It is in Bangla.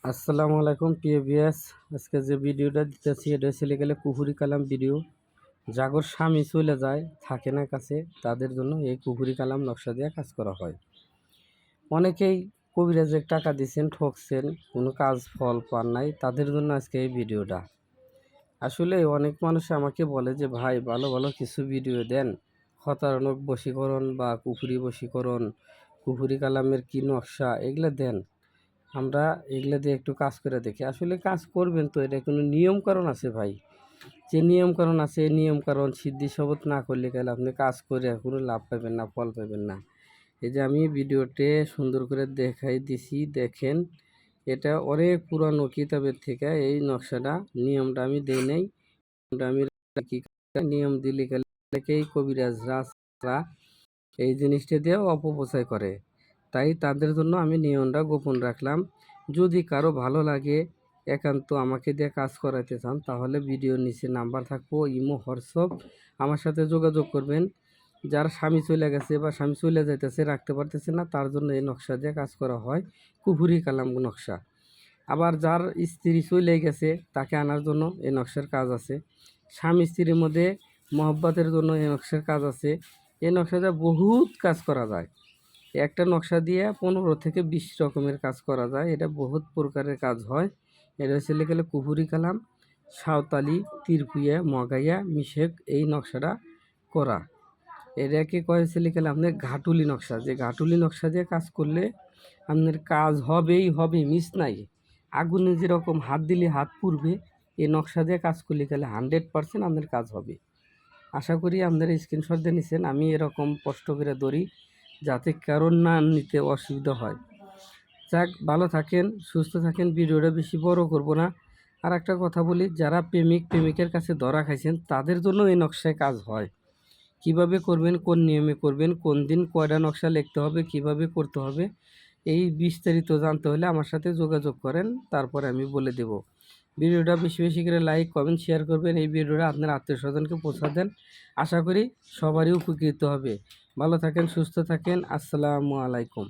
আসসালামু আলাইকুম প্রিয় ভিউয়ার্স। আজকে যে ভিডিওটা দিতেছি এটা ছেলে গেলে কুফুরি কালাম ভিডিও। জাগর স্বামী চলে যায়, থাকে না কাছে, তাদের জন্য এই কুফুরি কালাম নকশা দিয়ে কাজ করা হয়। অনেকেই কবিরাজের টাকা দিচ্ছেন, ঠকছেন, কোনো কাজ ফল পান নাই, তাদের জন্য আজকে এই ভিডিওটা। আসলে অনেক মানুষ আমাকে বলে যে ভাই ভালো ভালো কিছু ভিডিও দেন, খতারণক বশীকরণ বা কুফুরি বশীকরণ, কুফুরি কালামের কি নকশা এগুলো দেন, আমরা এগুলো দিয়ে একটু কাজ করে দেখি। আসলে কাজ করবেন তো এটা কোনো নিয়মকানুন আছে ভাই, যে নিয়মকানুন আছে এই নিয়মকানুন সিদ্ধি শপথ না করলে গেলে আপনি কাজ করে কোনো লাভ পাবেন না, ফল পাবেন না। এই যে আমি ভিডিওতে সুন্দর করে দেখাই দিছি, দেখেন এটা অনেক পুরানো কিতাবের থেকে এই নকশাটা, নিয়মটা আমি দেই নাই। আমি কি নিয়ম দিলে গেলে অনেকেই কবিরাজরা এই জিনিসটা দিয়ে অপপ্রচার করে, তাই তাদের জন্য আমি নিয়মটা গোপন রাখলাম। যদি কারো ভালো লাগে একান্ত আমাকে দিয়ে কাজ করাতে চান তাহলে ভিডিওর নিচে নাম্বার থাকবো, ইমো, হোয়াটসঅ্যাপ, আমার সাথে যোগাযোগ করবেন। যার স্বামী চলে গেছে বা স্বামী চলে যাইতেছে, রাখতে পারতেছে না, তার জন্য এই নকশা দিয়ে কাজ করা হয়, কুফুরি কালাম নকশা। আবার যার স্ত্রী চলে গেছে তাকে আনার জন্য এই নকশার কাজ আছে। স্বামী স্ত্রীর মধ্যে মহব্বতের জন্য এই নকশার কাজ আছে। এই নকশা দিয়ে বহুত কাজ করা যায়। একটা নকশা দিয়ে 15 থেকে 20 রকমের কাজ করা যায়, এটা বহুত প্রকারের কাজ হয়। এটা হচ্ছে গেলে কুফুরি কালাম, সাঁওতালি, তিরপুইয়া, মগাইয়া, মিশেক এই নকশাটা করা। এটাকে কয়েছে গেলে আপনার ঘাটুলি নকশা, যে ঘাটুলি নকশা দিয়ে কাজ করলে আপনার কাজ হবেই হবে, মিস নাই। আগুনে যেরকম হাত দিলে হাত পুড়বে, এই নকশা দিয়ে কাজ করলে গেলে 100% আপনার কাজ হবে। আশা করি আপনারা স্ক্রিনশট দিয়ে নিচ্ছেন, আমি এরকম কষ্ট করে ধরি যাতে কারণ না নিতে অসুবিধা হয়। যাক, ভালো থাকেন, সুস্থ থাকেন, ভিডিওটা বেশি বড় করব না। আর একটা কথা বলি, যারা প্রেমিকের কাছে ধরা খাইছেন তাদের জন্য এই নকশায় কাজ হয়। কিভাবে করবেন, কোন নিয়মে করবেন, কোন দিন কয়টা নকশা লিখতে হবে, কিভাবে করতে হবে, এই বিস্তারিত জানতে হলে আমার সাথে যোগাযোগ করেন, তারপরে আমি বলে দেব। ভিডিওটা বেশি বেশি করে লাইক, কমেন্ট, শেয়ার করবেন। এই ভিডিওটা আপনার আত্মীয় স্বজনকে পৌঁছা দেন, আশা করি সবারই উপকৃত হবে। ভালো থাকেন, সুস্থ থাকেন, আসসালামু আলাইকুম।